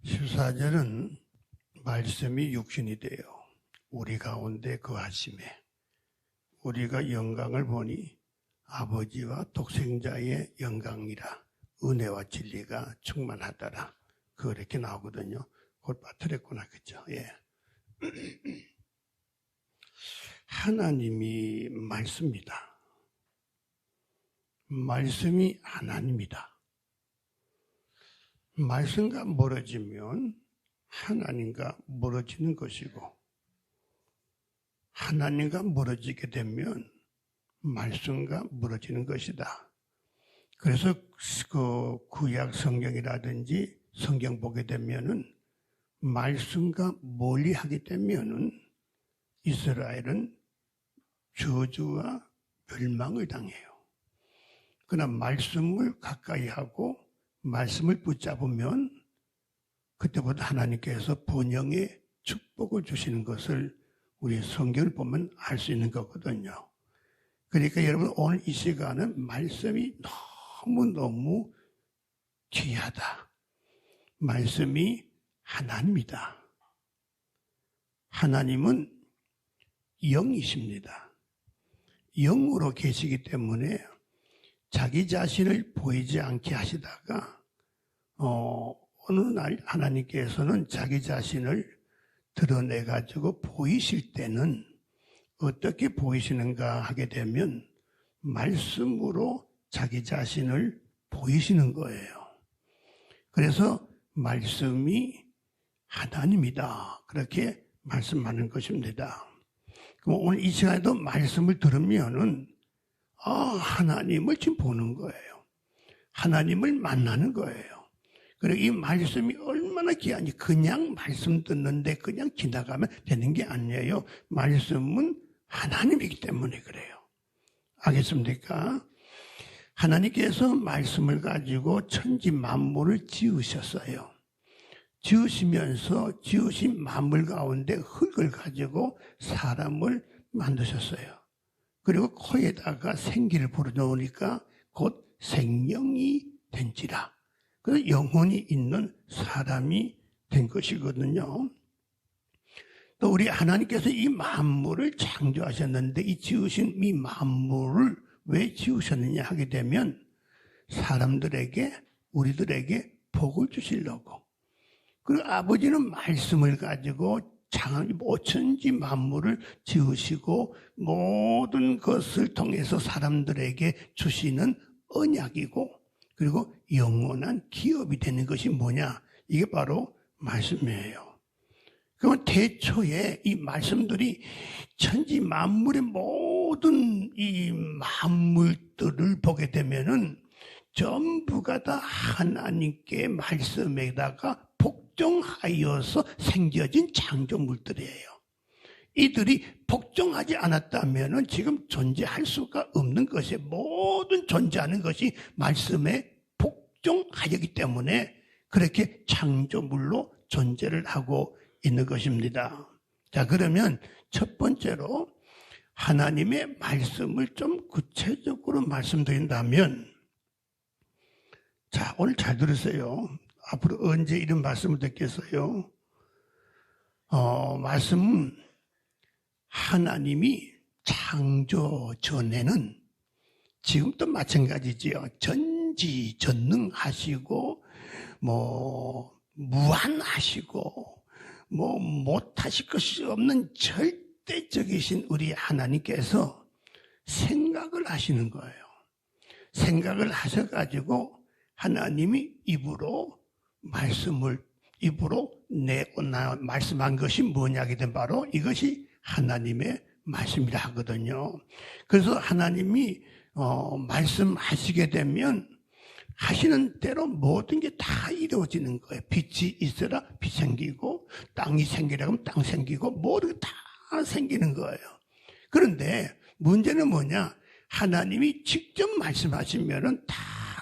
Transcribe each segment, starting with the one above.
14절은 말씀이 육신이 되어 우리 가운데 거하심에 우리가 영광을 보니 아버지와 독생자의 영광이라 은혜와 진리가 충만하더라. 그렇게 나오거든요. 곧 빠뜨렸구나. 그죠? 예. 하나님이 말씀입니다. 말씀이 하나님이다. 말씀과 멀어지면 하나님과 멀어지는 것이고, 하나님과 멀어지게 되면 말씀과 멀어지는 것이다. 그래서 그 구약 성경이라든지 성경 보게 되면은 말씀과 멀리 하게 되면은 이스라엘은 저주와 멸망을 당해요. 그러나 말씀을 가까이 하고 말씀을 붙잡으면 그때부터 하나님께서 번영의 축복을 주시는 것을 우리 성경을 보면 알 수 있는 거거든요. 그러니까 여러분 오늘 이 시간은 말씀이 너무너무 귀하다. 말씀이 하나님이다. 하나님은 영이십니다. 영으로 계시기 때문에 자기 자신을 보이지 않게 하시다가 어느 날 하나님께서는 자기 자신을 드러내가지고 보이실 때는 어떻게 보이시는가 하게 되면 말씀으로 자기 자신을 보이시는 거예요. 그래서 말씀이 하나님이다. 그렇게 말씀하는 것입니다. 그럼 오늘 이 시간에도 말씀을 들으면은 하나님을 지금 보는 거예요. 하나님을 만나는 거예요. 그리고 이 말씀이 얼마나 귀하니 그냥 말씀 듣는데 그냥 지나가면 되는 게 아니에요. 말씀은 하나님이기 때문에 그래요. 알겠습니까? 하나님께서 말씀을 가지고 천지 만물을 지으셨어요. 지으시면서 지으신 만물 가운데 흙을 가지고 사람을 만드셨어요. 그리고 코에다가 생기를 불어넣으니까 곧 생명이 된지라. 그래서 영혼이 있는 사람이 된 것이거든요. 또 우리 하나님께서 이 만물을 창조하셨는데 이 지으신 이 만물을 왜 지으셨느냐 하게 되면 사람들에게 우리들에게 복을 주시려고. 그리고 아버지는 말씀을 가지고 천지 만물을 지으시고 모든 것을 통해서 사람들에게 주시는 언약이고 그리고 영원한 기업이 되는 것이 뭐냐? 이게 바로 말씀이에요. 그러면 태초에 이 말씀들이 천지 만물의 모든 이 만물들을 보게 되면은 전부가 다 하나님께 말씀에다가 복종하여서 생겨진 창조물들이에요. 이들이 복종하지 않았다면 지금 존재할 수가 없는 것이 모든 존재하는 것이 말씀에 복종하였기 때문에 그렇게 창조물로 존재를 하고 있는 것입니다. 자, 그러면 첫 번째로 하나님의 말씀을 좀 구체적으로 말씀드린다면, 자, 오늘 잘 들으세요. 앞으로 언제 이런 말씀을 듣겠어요? 말씀은 하나님이 창조 전에는 지금도 마찬가지지요. 전지전능하시고 무한하시고 못하실 것이 없는 절대적이신 우리 하나님께서 생각을 하시는 거예요. 생각을 하셔가지고 하나님이 입으로 말씀한 것이 뭐냐기든 바로 이것이 하나님의 말씀이라 하거든요. 그래서 하나님이 말씀하시게 되면 하시는 대로 모든 게 다 이루어지는 거예요. 빛이 있어라 빛 생기고 땅이 생기라고 하면 땅 생기고 모든 게 다 생기는 거예요. 그런데 문제는 뭐냐? 하나님이 직접 말씀하시면은 다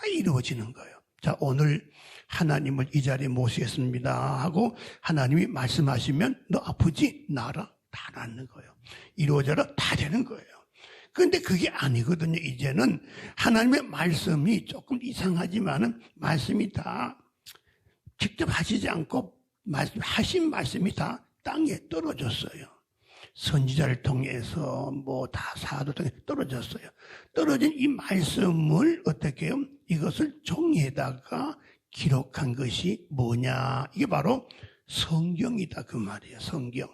이루어지는 거예요. 자, 오늘 하나님을 이 자리에 모시겠습니다 하고 하나님이 말씀하시면 너 아프지? 나라. 다 낫는 거예요. 이루어져라. 다 되는 거예요. 그런데 그게 아니거든요. 이제는 하나님의 말씀이 조금 이상하지만은 말씀이 다 직접 하시지 않고 하신 말씀이 다 땅에 떨어졌어요. 선지자를 통해서 다 사도 통해 떨어졌어요. 떨어진 이 말씀을 어떻게 해요? 이것을 종이에다가 기록한 것이 뭐냐? 이게 바로 성경이다 그 말이에요. 성경.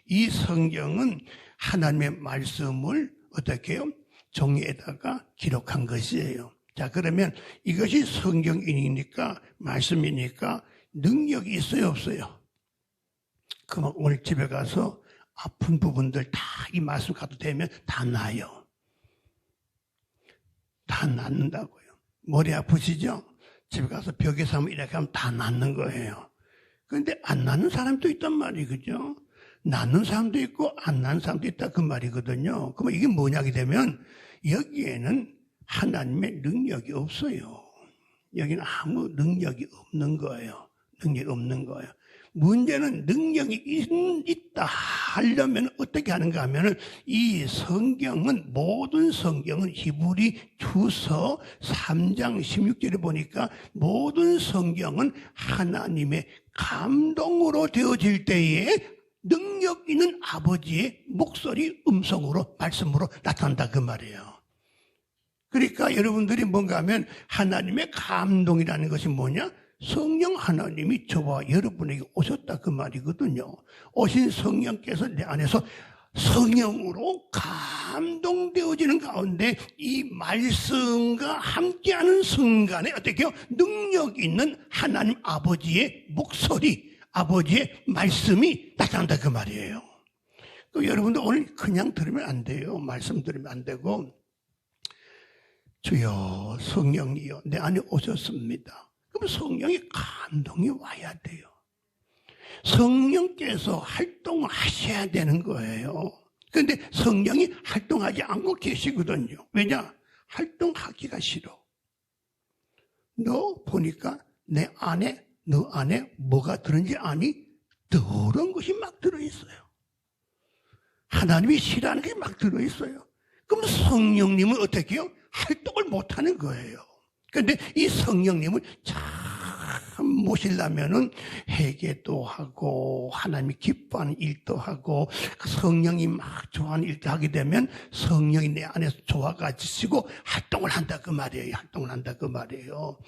이 성경은 하나님의 말씀을 어떻게 해요? 종이에다가 기록한 것이에요. 자, 그러면 이것이 성경이니까 말씀이니까 능력이 있어요, 없어요? 그럼 오늘 집에 가서 아픈 부분들 다 이 말씀 가도 되면 다 나아요. 다 낫는다고요. 머리 아프시죠? 집에 가서 벽에서 한번 이렇게 하면 다 낫는 거예요. 그런데 안 낫는 사람도 있단 말이에요. 그죠? 낫는 사람도 있고 안 낫는 사람도 있다 그 말이거든요. 그러면 이게 뭐냐게 되면 여기에는 하나님의 능력이 없어요. 여기는 아무 능력이 없는 거예요. 능력이 없는 거예요. 문제는 능력이 있다 하려면 어떻게 하는가 하면은 이 성경은 모든 성경은 히브리주서 3장 16절에 보니까 모든 성경은 하나님의 감동으로 되어질 때에 능력 있는 아버지의 목소리 음성으로 말씀으로 나타난다 그 말이에요. 그러니까 여러분들이 뭔가 하면 하나님의 감동이라는 것이 뭐냐? 성령 하나님이 저와 여러분에게 오셨다 그 말이거든요. 오신 성령께서 내 안에서 성령으로 감동되어지는 가운데 이 말씀과 함께하는 순간에 어떻게 해요? 능력 있는 하나님 아버지의 목소리, 아버지의 말씀이 나타난다 그 말이에요. 그 여러분들 오늘 그냥 들으면 안 돼요. 말씀 들으면 안 되고 주여 성령이여 내 안에 오셨습니다. 그럼 성령의 감동이 와야 돼요. 성령께서 활동을 하셔야 되는 거예요. 그런데 성령이 활동하지 않고 계시거든요. 왜냐? 활동하기가 싫어. 너 보니까 너 안에 뭐가 들은지 아니? 더러운 것이 막 들어있어요. 하나님이 싫어하는 게 막 들어있어요. 그럼 성령님은 어떻게 해요? 활동을 못하는 거예요. 그런데 이 성령님을 참 모시려면은 회개도 하고 하나님이 기뻐하는 일도 하고 성령이 막 좋아하는 일도 하게 되면 성령이 내 안에서 좋아가지고 활동을 한다 그 말이에요. 활동을 한다 그 말이에요.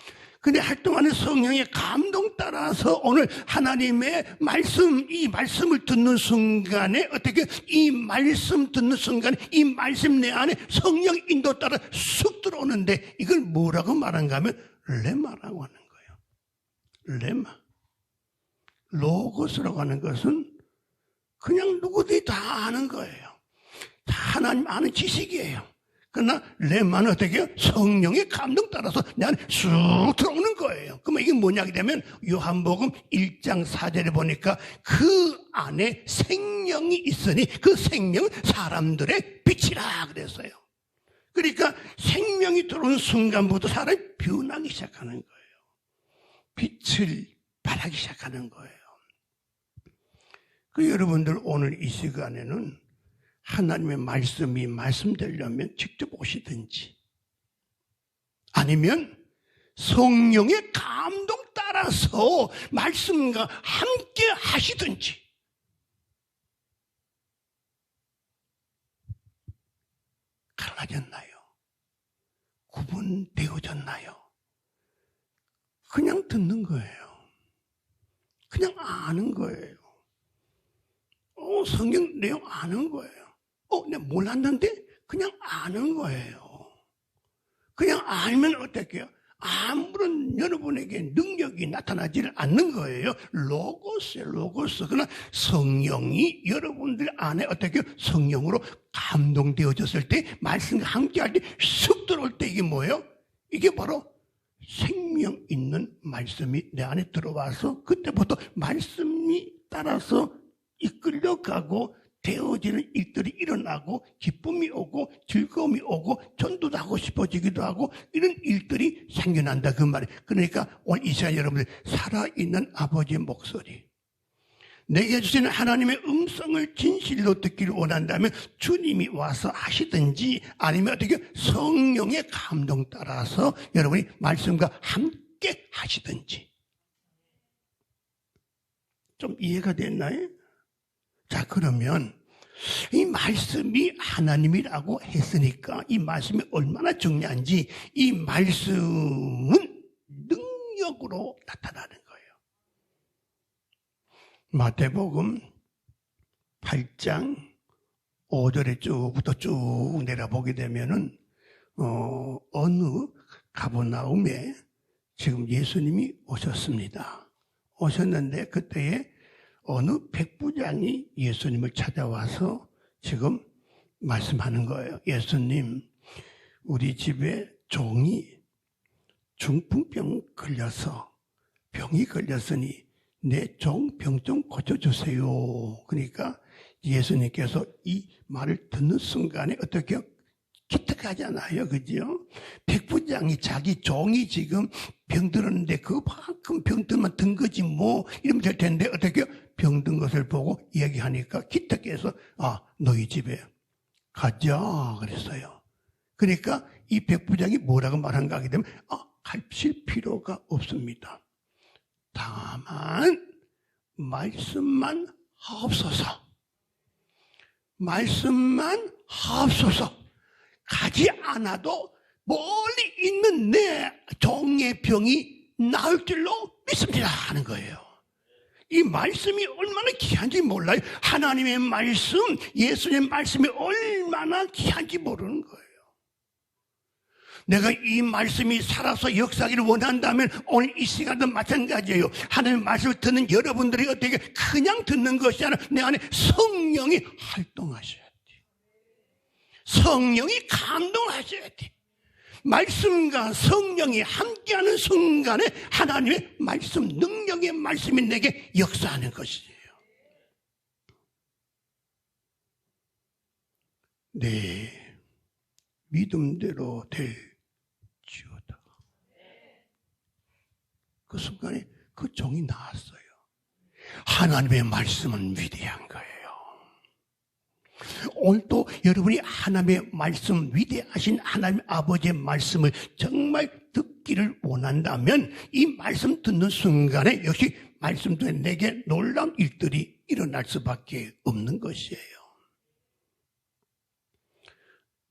근데 활동하는 성령의 감동 따라서 오늘 하나님의 말씀, 이 말씀을 듣는 순간에 어떻게 이 말씀 듣는 순간에 이 말씀 내 안에 성령 인도 따라 쑥 들어오는데 이걸 뭐라고 말한가 하면 레마라고 하는 거예요. 레마. 로고스라고 하는 것은 그냥 누구들이 다 아는 거예요. 다 하나님 아는 지식이에요. 그러나 레마는 어떻게 해요? 성령의 감동 따라서 내 안에 쑥 들어오는 거예요. 그러면 이게 뭐냐게 되면 요한복음 1장 4절에 보니까 그 안에 생명이 있으니 그 생명은 사람들의 빛이라 그랬어요. 그러니까 생명이 들어오는 순간부터 사람이 변하기 시작하는 거예요. 빛을 발하기 시작하는 거예요. 그 여러분들 오늘 이 시간에는 하나님의 말씀이 말씀되려면 직접 오시든지 아니면 성령의 감동 따라서 말씀과 함께 하시든지 갈라졌나요? 구분되어졌나요? 그냥 듣는 거예요. 그냥 아는 거예요. 성경 내용 아는 거예요. 내가 몰랐는데 그냥 아는 거예요. 그냥 알면 어떻게 해요? 아무런 여러분에게 능력이 나타나지를 않는 거예요. 로고스. 그러나 성령이 여러분들 안에 어떻게 해요? 성령으로 감동되어졌을 때 말씀과 함께할 때 쑥 들어올 때 이게 뭐예요? 이게 바로 생명 있는 말씀이 내 안에 들어와서 그때부터 말씀이 따라서 이끌려가고 되어지는 일들이 일어나고 기쁨이 오고 즐거움이 오고 전도도 하고 싶어지기도 하고 이런 일들이 생겨난다 그 말이에요. 그러니까 오늘 이 시간 여러분들 살아있는 아버지의 목소리 내게 주시는 하나님의 음성을 진실로 듣기를 원한다면 주님이 와서 하시든지 아니면 어떻게 성령의 감동 따라서 여러분이 말씀과 함께 하시든지 좀 이해가 됐나요? 자, 그러면 이 말씀이 하나님이라고 했으니까 이 말씀이 얼마나 중요한지 이 말씀은 능력으로 나타나는 거예요. 마태복음 8장 5절에 쭉부터 쭉 내려보게 되면은 어느 가버나움에 지금 예수님이 오셨습니다. 오셨는데 그때에 어느 백부장이 예수님을 찾아와서 지금 말씀하는 거예요. 예수님, 우리 집에 종이 중풍병 걸려서 병이 걸렸으니 내 종 병 좀 고쳐주세요. 그러니까 예수님께서 이 말을 듣는 순간에 어떻게 기특하잖아요. 그죠? 백부장이 자기 종이 지금 병들었는데 그만큼 병들만 든 거지 뭐 이러면 될 텐데 어떻게 병든 것을 보고 이야기하니까 기특해서 너희 집에 가자 그랬어요. 그러니까 이 백부장이 뭐라고 말한가 하게 되면 가실 필요가 없습니다. 다만 말씀만 하옵소서. 말씀만 하옵소서. 가지 않아도 멀리 있는 내 종의 병이 나을 줄로 믿습니다 하는 거예요. 이 말씀이 얼마나 귀한지 몰라요. 하나님의 말씀, 예수님의 말씀이 얼마나 귀한지 모르는 거예요. 내가 이 말씀이 살아서 역사하기를 원한다면 오늘 이 시간도 마찬가지예요. 하나님의 말씀을 듣는 여러분들이 어떻게 그냥 듣는 것이 아니라 내 안에 성령이 활동하셔야 돼. 성령이 감동하셔야 돼. 말씀과 성령이 함께하는 순간에 하나님의 말씀, 능력의 말씀이 내게 역사하는 것이에요. 네, 믿음대로 될지어다. 그 순간에 그 종이 나왔어요. 하나님의 말씀은 위대한 거예요. 오늘도 여러분이 하나님의 말씀, 위대하신 하나님 아버지의 말씀을 정말 듣기를 원한다면 이 말씀 듣는 순간에 역시 말씀 중에 내게 놀라운 일들이 일어날 수밖에 없는 것이에요.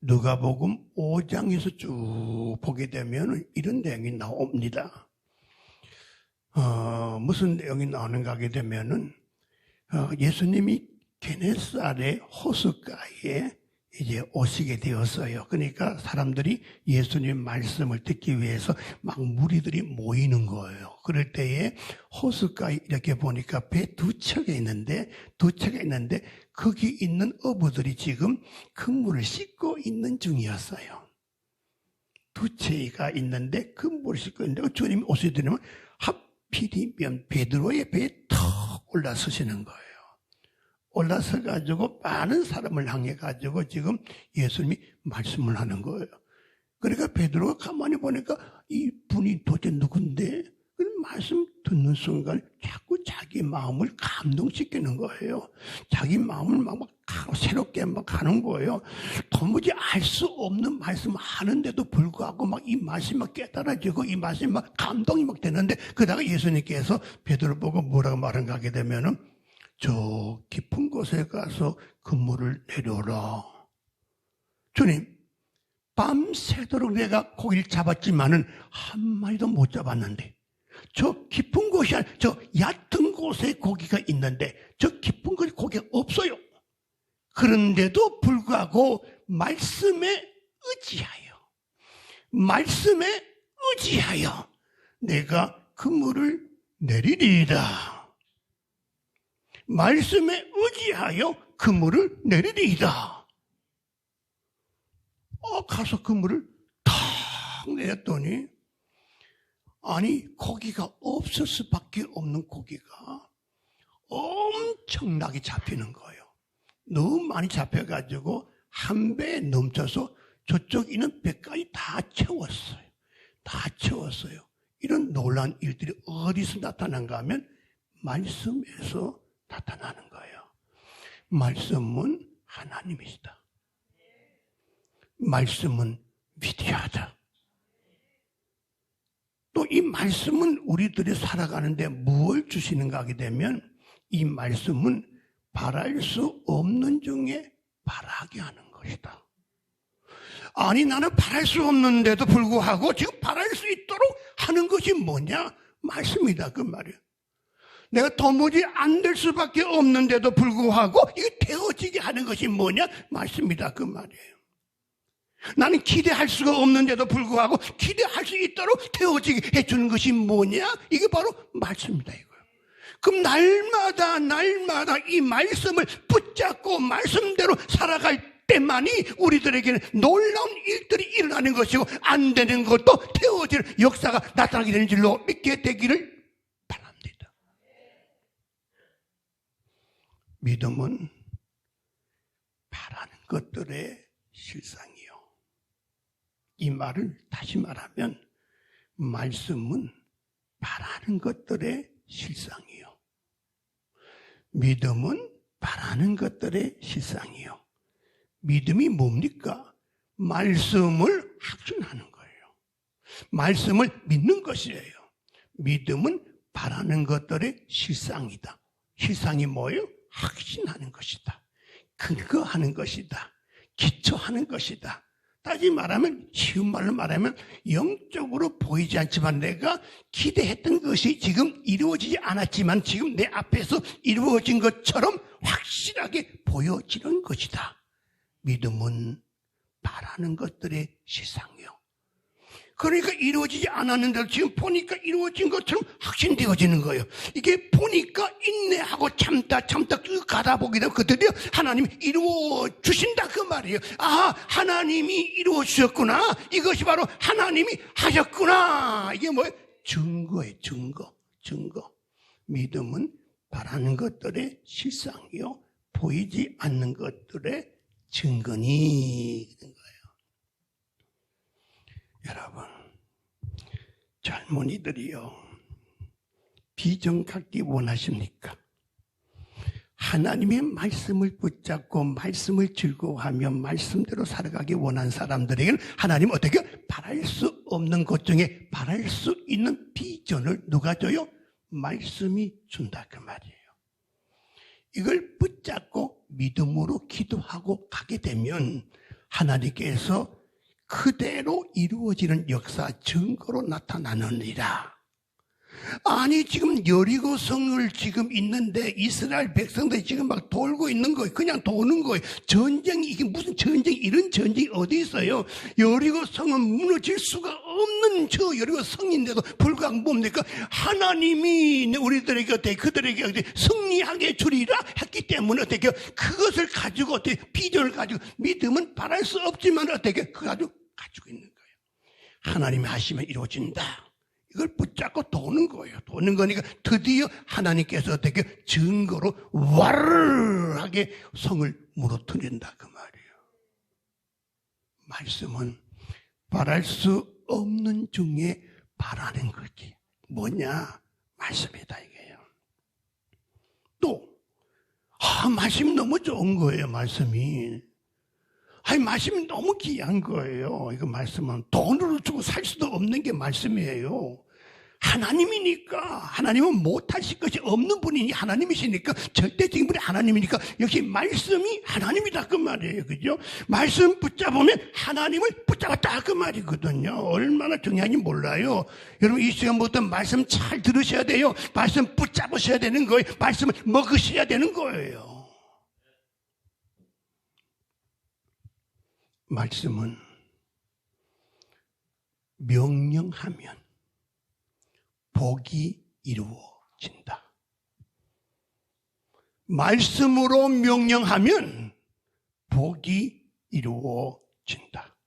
누가복음 5장에서 쭉 보게 되면 이런 내용이 나옵니다. 무슨 내용이 나오는가 하게 되면은 예수님이 게네사렛 호숫가에 이제 오시게 되었어요. 그러니까 사람들이 예수님 말씀을 듣기 위해서 막 무리들이 모이는 거예요. 그럴 때에 호숫가에 이렇게 보니까 배 두 척이 있는데 거기 있는 어부들이 지금 그물을 씻고 있는 중이었어요. 두 채가 있는데 그물을 씻고 있는데 주님이 오시더니만 하필이면 베드로의 배에 턱 올라서시는 거예요. 올라서 가지고 많은 사람을 향해 가지고 지금 예수님이 말씀을 하는 거예요. 그러니까 베드로가 가만히 보니까 이 분이 도대체 누군데? 그 말씀 듣는 순간 자꾸 자기 마음을 감동시키는 거예요. 자기 마음을 막 새롭게 막 가는 거예요. 도무지 알 수 없는 말씀 하는데도 불구하고 막 이 말씀이 막 깨달아지고 이 말씀이 막 감동이 막 되는데 그러다가 예수님께서 베드로 보고 뭐라고 말한가 하게 되면은 저 깊은 곳에 가서 그물을 내려라. 주님, 밤새도록 내가 고기를 잡았지만은 한 마리도 못 잡았는데 저 깊은 곳이 아니라 저 얕은 곳에 고기가 있는데 저 깊은 곳에 고기가 없어요. 그런데도 불구하고 말씀에 의지하여 내가 그물을 내리리이다. 말씀에 의지하여 그물을 내리리이다. 가서 그물을 탁 내렸더니 아니 고기가 없을 수밖에 없는 고기가 엄청나게 잡히는 거예요. 너무 많이 잡혀가지고 한 배에 넘쳐서 저쪽 있는 배까지 다 채웠어요. 이런 놀라운 일들이 어디서 나타난가 하면 말씀에서 나타나는 거예요. 말씀은 하나님이시다. 말씀은 위대하다. 또 이 말씀은 우리들이 살아가는데 무엇을 주시는가 하게 되면 이 말씀은 바랄 수 없는 중에 바라게 하는 것이다. 아니, 나는 바랄 수 없는데도 불구하고 지금 바랄 수 있도록 하는 것이 뭐냐? 말씀이다, 그 말이에요. 내가 도무지 안 될 수밖에 없는데도 불구하고 이게 되어지게 하는 것이 뭐냐? 말씀이다, 그 말이에요. 나는 기대할 수가 없는데도 불구하고 기대할 수 있도록 되어지게 해주는 것이 뭐냐? 이게 바로 말씀이다, 이거예요. 그럼 날마다 이 말씀을 붙잡고 말씀대로 살아갈 때만이 우리들에게는 놀라운 일들이 일어나는 것이고 안 되는 것도 되어지는 역사가 나타나게 되는 줄로 믿게 되기를 바랍니다. 믿음은 바라는 것들의 실상이요. 이 말을 다시 말하면 말씀은 바라는 것들의 실상이요. 믿음은 바라는 것들의 실상이요. 믿음이 뭡니까? 말씀을 확신하는 거예요. 말씀을 믿는 것이에요. 믿음은 바라는 것들의 실상이다. 실상이 뭐예요? 확신하는 것이다. 근거하는 것이다. 기초하는 것이다. 다시 말하면, 쉬운 말로 말하면 영적으로 보이지 않지만 내가 기대했던 것이 지금 이루어지지 않았지만 지금 내 앞에서 이루어진 것처럼 확실하게 보여지는 것이다. 믿음은 바라는 것들의 실상이요. 그러니까 이루어지지 않았는데도 지금 보니까 이루어진 것처럼 확신되어지는 거예요. 이게 보니까 인내하고 참다 쭉 가다 보게 되면 드디어 하나님이 이루어 주신다, 그 말이에요. 아, 하나님이 이루어 주셨구나. 이것이 바로 하나님이 하셨구나. 이게 뭐예요? 증거예요. 증거. 믿음은 바라는 것들의 실상이요, 보이지 않는 것들의 증거니 되는 거예요. 여러분, 젊은이들이요, 비전 갖기 원하십니까? 하나님의 말씀을 붙잡고 말씀을 즐거워하며 말씀대로 살아가기 원하는 사람들에게는 하나님은 어떻게 바랄 수 없는 것 중에 바랄 수 있는 비전을 누가 줘요? 말씀이 준다, 그 말이에요. 이걸 붙잡고 믿음으로 기도하고 가게 되면 하나님께서 그대로 이루어지는 역사 증거로 나타나느니라. 아니, 지금 여리고 성을 지금 있는데 이스라엘 백성들이 지금 막 돌고 있는 거예요. 그냥 도는 거예요. 전쟁이, 이게 무슨 전쟁이, 이런 전쟁이 어디 있어요? 여리고 성은 무너질 수가 없는 저 여리고 성인데도 불구하고 뭡니까? 하나님이 우리들에게 어떻게, 그들에게 어떻게 승리하게 주리라 했기 때문에 어떻게 그것을 가지고 어떻게 비전을 가지고 믿음은 바랄 수 없지만 어떻게 그거 가지고 있는 거예요. 하나님이 하시면 이루어진다. 이걸 붙잡고 도는 거예요. 도는 거니까 드디어 하나님께서 어떻게 증거로 와르르하게 성을 무너뜨린다, 그 말이에요. 말씀은 바랄 수 없는 중에 바라는 거지. 뭐냐? 말씀이다, 이게요. 또 말씀이 너무 좋은 거예요. 말씀이 너무 귀한 거예요. 이거 말씀은 돈으로 주고 살 수도 없는 게 말씀이에요. 하나님이니까, 하나님은 못하실 것이 없는 분이니 하나님이시니까, 절대적인 분이 하나님이니까 역시 말씀이 하나님이다, 그 말이에요. 그죠? 말씀 붙잡으면 하나님을 붙잡았다, 그 말이거든요. 얼마나 중요한지 몰라요. 여러분, 이 시간부터 말씀 잘 들으셔야 돼요. 말씀 붙잡으셔야 되는 거예요. 말씀을 먹으셔야 되는 거예요. 말씀은 명령하면 복이 이루어진다. 말씀으로 명령하면 복이 이루어진다.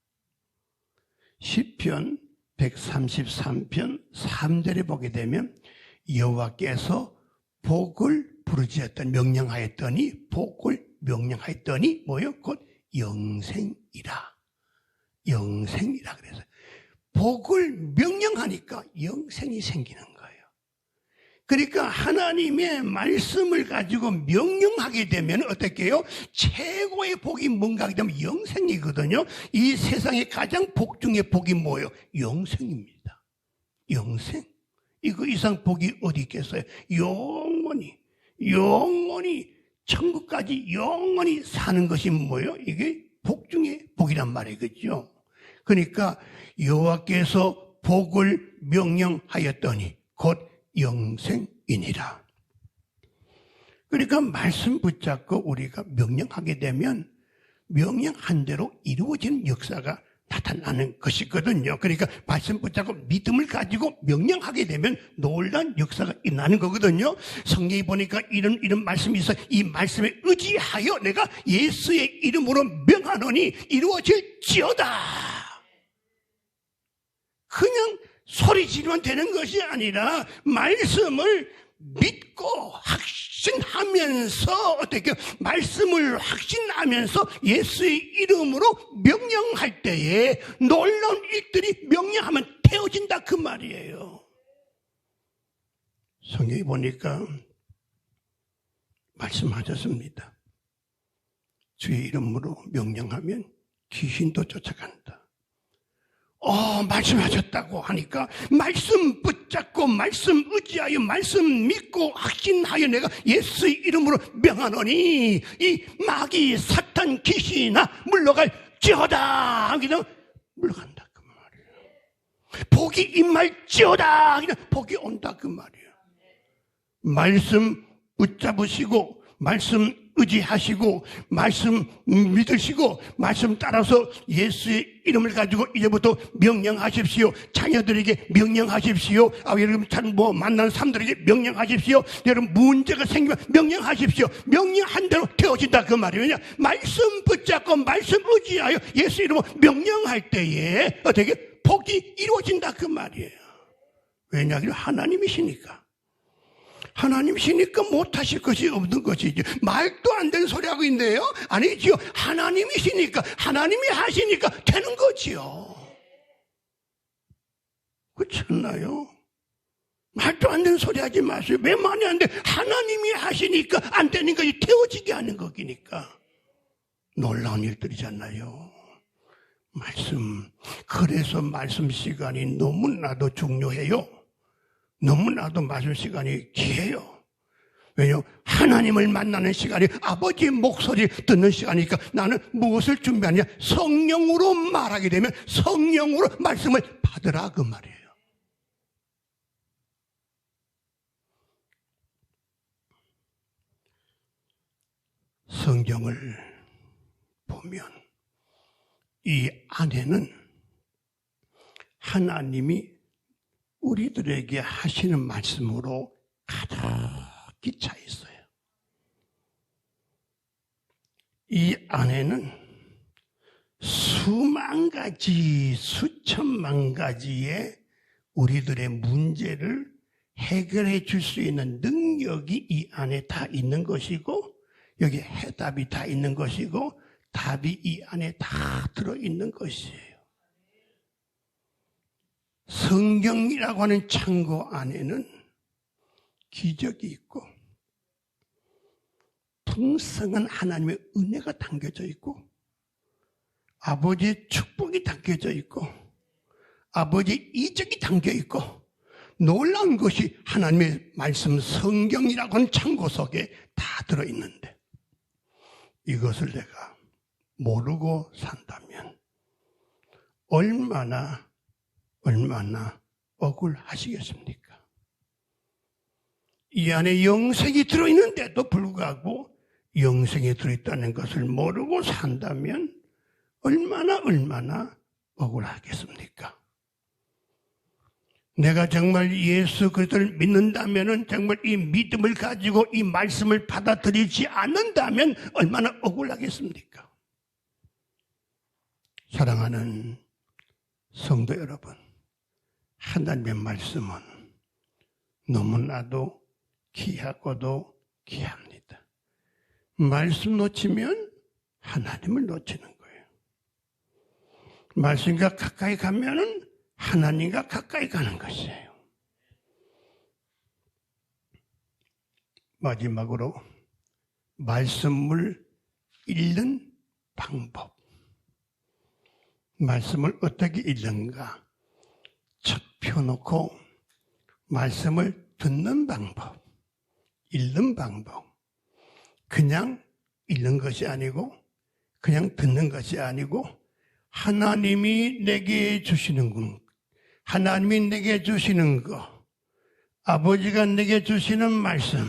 시편 133편 3절에 보게 되면 여호와께서 복을 부르짖었더니 명령하였더니 복을 명령하였더니 뭐요? 곧 영생이라. 영생이라 그래서 복을 명령하니까 영생이 생기는 거예요. 그러니까 하나님의 말씀을 가지고 명령하게 되면 어떻게 해요? 최고의 복이 뭔가 하게 되면 영생이거든요. 이 세상에 가장 복 중에 복이 뭐예요? 영생입니다. 영생. 이거 이상 복이 어디 있겠어요? 영원히 영원히 천국까지 영원히 사는 것이 뭐예요? 이게 복 중에 복이란 말이겠죠. 그러니까 여호와께서 복을 명령하였더니 곧 영생이니라. 그러니까 말씀 붙잡고 우리가 명령하게 되면 명령한 대로 이루어지는 역사가 나타나는 것이거든요. 그러니까 말씀 붙잡고 믿음을 가지고 명령하게 되면 놀라운 역사가 일어나는 거거든요. 성경에 보니까 이런 말씀이 있어요. 이 말씀에 의지하여 내가 예수의 이름으로 명하노니 이루어질지어다. 그냥 소리 지르면 되는 것이 아니라 말씀을 믿고 확신하면서 어떻게 말씀을 확신하면서 예수의 이름으로 명령할 때에 놀라운 일들이 명령하면 되어진다 그 말이에요. 성경에 보니까 말씀하셨습니다. 주의 이름으로 명령하면 귀신도 쫓아간다. 말씀하셨다고 하니까 말씀 붙잡고 말씀 의지하여 말씀 믿고 확신하여 내가 예수의 이름으로 명하노니 이 마귀 사탄 귀신아 물러갈지어다. 그냥 물러간다 그 말이에요. 복이 임할지어다. 그냥 복이 온다 그 말이에요. 말씀 붙잡으시고 말씀 의지하시고 말씀 믿으시고 말씀 따라서 예수의 이름을 가지고 이제부터 명령하십시오. 자녀들에게 명령하십시오. 여러분 만나는 사람들에게 명령하십시오. 여러분 문제가 생기면 명령하십시오. 명령한 대로 되어진다 그 말이에요. 왜냐? 말씀 붙잡고 말씀 의지하여 예수 이름으로 명령할 때에 어떻게 복이 이루어진다 그 말이에요. 왜냐하면 하나님이시니까. 하나님이시니까 못하실 것이 없는 것이죠. 말도 안 되는 소리 하고 있네요. 아니지요. 하나님이시니까 하나님이 하시니까 되는 거지요. 그렇잖아요. 말도 안 되는 소리 하지 마세요. 왜 말이 안 돼? 하나님이 하시니까 안 되는 것이 되어지게 하는 거기니까. 놀라운 일들이잖아요. 그래서 말씀 시간이 너무나도 중요해요. 너무나도 말씀 시간이 귀해요. 왜냐하면 하나님을 만나는 시간이 아버지의 목소리 듣는 시간이니까 나는 무엇을 준비하느냐? 성령으로 말하게 되면 성령으로 말씀을 받으라 그 말이에요. 성경을 보면 이 안에는 하나님이 우리들에게 하시는 말씀으로 가득히 차 있어요. 이 안에는 수만 가지, 수천만 가지의 우리들의 문제를 해결해 줄 수 있는 능력이 이 안에 다 있는 것이고 여기 해답이 다 있는 것이고 답이 이 안에 다 들어있는 것이에요. 성경이라고 하는 창고 안에는 기적이 있고 풍성한 하나님의 은혜가 담겨져 있고 아버지의 축복이 담겨져 있고 아버지의 이적이 담겨 있고 놀라운 것이 하나님의 말씀 성경이라고 하는 창고 속에 다 들어있는데 이것을 내가 모르고 산다면 얼마나 억울하시겠습니까? 이 안에 영생이 들어있는데도 불구하고 영생이 들어있다는 것을 모르고 산다면 얼마나 억울하겠습니까? 내가 정말 예수 그리스도를 믿는다면 정말 이 믿음을 가지고 이 말씀을 받아들이지 않는다면 얼마나 억울하겠습니까? 사랑하는 성도 여러분, 하나님의 말씀은 너무나도 귀하고도 귀합니다. 말씀 놓치면 하나님을 놓치는 거예요. 말씀과 가까이 가면은 하나님과 가까이 가는 것이에요. 마지막으로 말씀을 읽는 방법. 말씀을 어떻게 읽는가? 첫 펴놓고 말씀을 듣는 방법. 읽는 방법. 그냥 읽는 것이 아니고 그냥 듣는 것이 아니고 하나님이 내게 주시는 것, 하나님이 내게 주시는 것, 아버지가 내게 주시는 말씀,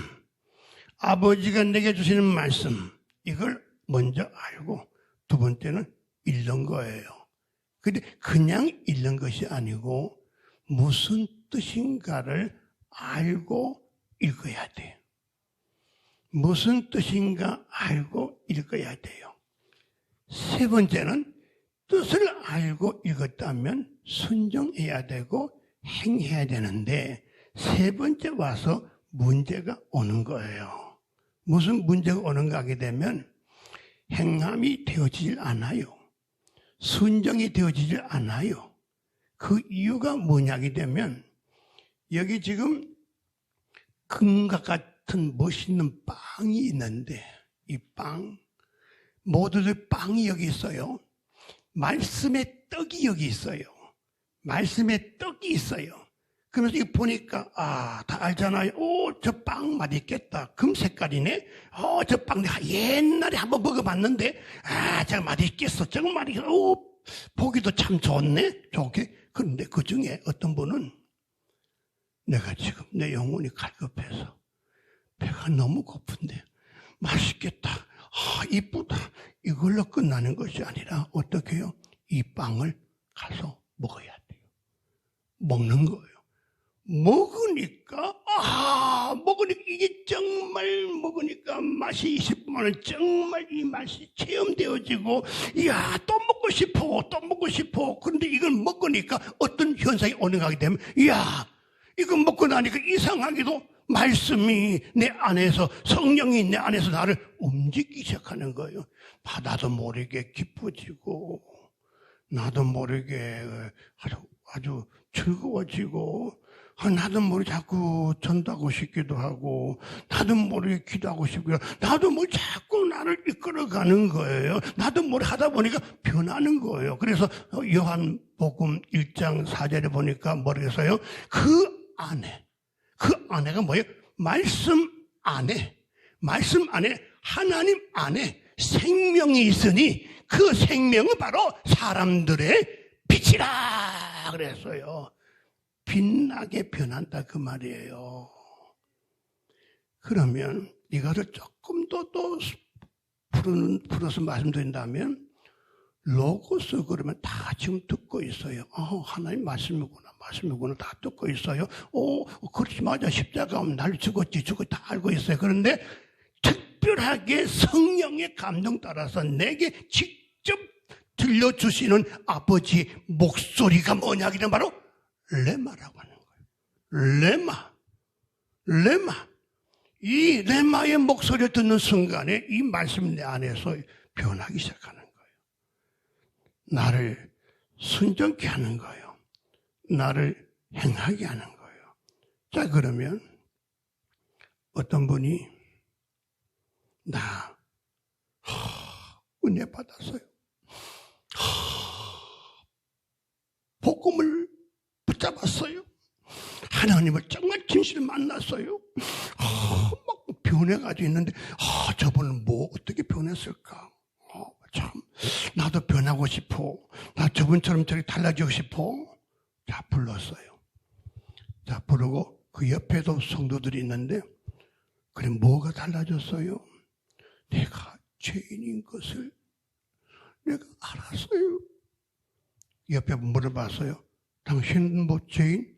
아버지가 내게 주시는 말씀, 이걸 먼저 알고 두 번째는 읽는 거예요. 근데 그냥 읽는 것이 아니고 무슨 뜻인가를 알고 읽어야 돼요. 무슨 뜻인가 알고 읽어야 돼요. 세 번째는 뜻을 알고 읽었다면 순종해야 되고 행해야 되는데 세 번째 와서 문제가 오는 거예요. 무슨 문제가 오는가 하게 되면 행함이 되어지질 않아요. 순종이 되어지질 않아요. 그 이유가 뭐냐게 되면 여기 지금 금과 같은 멋있는 빵이 있는데 이 빵, 모두들 빵이 여기 있어요. 말씀의 떡이 여기 있어요. 말씀의 떡이 있어요. 그러면서 이거 보니까 다 알잖아요. 저 빵 맛있겠다. 금 색깔이네. 저 빵 내가 옛날에 한번 먹어봤는데 저거 맛있겠어. 저거 맛있겠어. 보기도 참 좋네. 좋게. 그런데 그 중에 어떤 분은 내가 지금 내 영혼이 갈급해서 배가 너무 고픈데 맛있겠다. 이쁘다. 이걸로 끝나는 것이 아니라 어떻게 해요? 이 빵을 가서 먹어야 돼요. 먹는 거예요. 먹으니까 이게 정말 먹으니까 맛이 20분만에 정말 이 맛이 체험되어지고 또 먹고 싶어. 그런데 이걸 먹으니까 어떤 현상이 오는 가게 되면 이거 먹고 나니까 이상하게도 말씀이 내 안에서 성령이 내 안에서 나를 움직이기 시작하는 거예요. 나도 모르게 기뻐지고 나도 모르게 아주 즐거워지고 나도 모르게 자꾸 전도하고 싶기도 하고 나도 모르게 기도하고 싶기도 하고 나도 모르게 자꾸 나를 이끌어가는 거예요. 나도 모르게 하다 보니까 변하는 거예요. 그래서 요한복음 1장 4절에 보니까 뭐라겠어요? 그 안에가 뭐예요? 말씀 안에 하나님 안에 생명이 있으니 그 생명은 바로 사람들의 빛이라 그랬어요. 빛나게 변한다 그 말이에요. 그러면 이거를 조금 더 풀어서 말씀드린다면 로고스 그러면 다 지금 듣고 있어요. 하나님 말씀이구나 다 듣고 있어요. 그렇지 맞아. 십자가 하면 날 죽었지 다 알고 있어요. 그런데 특별하게 성령의 감동 따라서 내게 직접 들려주시는 아버지 목소리가 뭐냐기는 바로 레마라고 하는 거예요. 레마. 이 레마의 목소리를 듣는 순간에 이 말씀 내 안에서 변하기 시작하는 거예요. 나를 순종케 하는 거예요. 나를 행하게 하는 거예요. 자, 그러면 어떤 분이 은혜 받았어요. 복음을 붙잡았어요. 하나님을 정말 진실을 만났어요. 막 변해가지고 있는데 저분은 어떻게 변했을까? 참 나도 변하고 싶어. 나 저분처럼 저렇게 달라지고 싶어. 자, 불렀어요. 자, 부르고 그 옆에도 성도들이 있는데 그래 뭐가 달라졌어요? 내가 죄인인 것을 내가 알았어요. 옆에 물어봤어요. 당신은 뭐 죄인?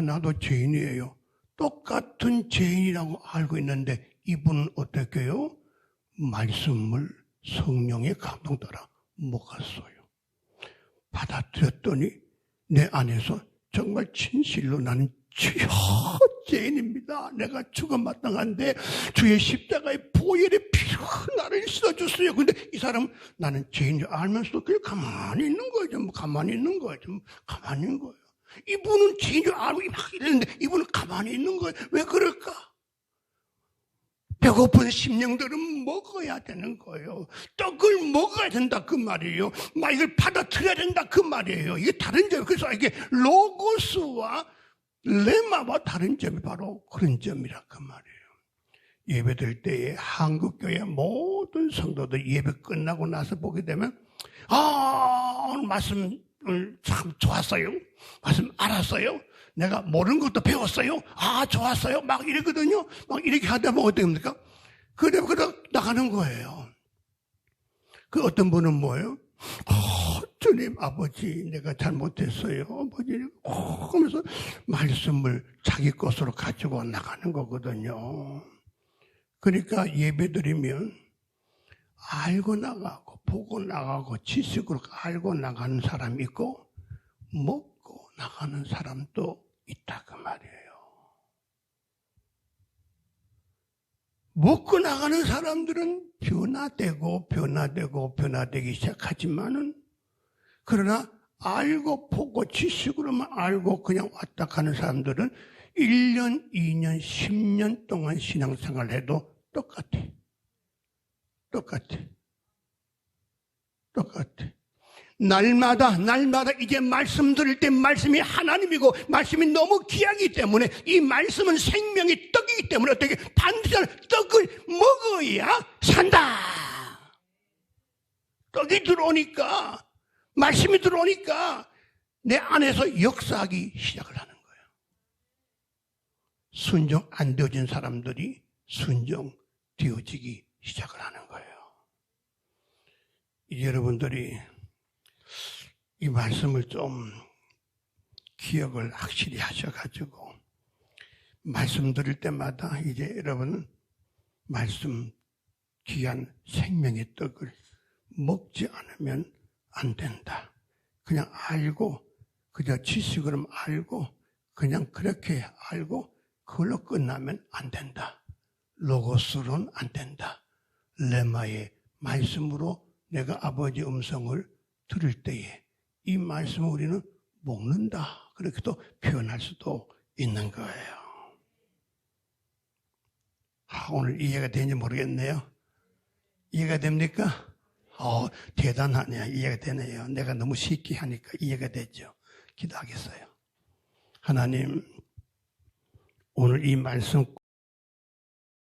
나도 죄인이에요. 똑같은 죄인이라고 알고 있는데 이분은 어떻게 해요? 말씀을 성령의 감동 따라 먹었어요. 받아들였더니 내 안에서 정말 진실로 나는 죄인입니다. 내가 죽어 마땅한데 주의 십자가의 보혈의 피로 나를 씻어줬어요. 근데 이 사람은 나는 죄인인 줄 알면서도 그냥 가만히 있는 거죠. 가만히 있는 거예요. 이분은 죄인인 줄 알고 막 이랬는데 이분은 가만히 있는 거예요. 왜 그럴까? 배고픈 심령들은 먹어야 되는 거예요. 떡을 먹어야 된다 그 말이에요. 이걸 받아들여야 된다 그 말이에요. 이게 다른 점이에요. 그래서 이게 로고스와 레마와 다른 점이 바로 그런 점이라 그 말이에요. 예배드릴 때에 한국교회 모든 성도들 예배 끝나고 나서 보게 되면 오늘 말씀을 참 좋았어요. 말씀 알았어요. 내가 모르는 것도 배웠어요. 좋았어요. 막 이러거든요. 막 이렇게 하다 보면 어떻게 됩니까? 그래 나가는 거예요. 그 어떤 분은 뭐예요? 주님 아버지 내가 잘못했어요. 아버지 하면서 말씀을 자기 것으로 가지고 나가는 거거든요. 그러니까 예배드리면 알고 나가고 보고 나가고 지식으로 알고 나가는 사람이 있고 먹고 나가는 사람도 있다 그 말이에요. 먹고 나가는 사람들은 변화되기 시작하지만은 그러나 알고 보고 지식으로만 알고 그냥 왔다 가는 사람들은 1년, 2년, 10년 동안 신앙생활을 해도 똑같아. 날마다 이제 말씀 들을 때 말씀이 하나님이고 말씀이 너무 귀하기 때문에 이 말씀은 생명의 떡이기 때문에 어떻게 반드시 떡을 먹어야 산다. 떡이 들어오니까 말씀이 들어오니까 내 안에서 역사하기 시작을 하는 거예요. 순종 안 되어진 사람들이 순종되어지기 시작을 하는 거예요. 이제 여러분들이 이 말씀을 좀 기억을 확실히 하셔가지고 말씀 들을 때마다 이제 여러분은 말씀 귀한 생명의 떡을 먹지 않으면 안 된다. 그냥 알고 그저 지식으로 알고 그냥 그렇게 알고 그걸로 끝나면 안 된다. 로고스로는 안 된다. 레마의 말씀으로 내가 아버지의 음성을 들을 때에 이 말씀을 우리는 먹는다. 그렇게 또 표현할 수도 있는 거예요. 오늘 이해가 되는지 모르겠네요. 이해가 됩니까? 대단하네요. 이해가 되네요. 내가 너무 쉽게 하니까 이해가 되죠. 기도하겠어요. 하나님, 오늘 이 말씀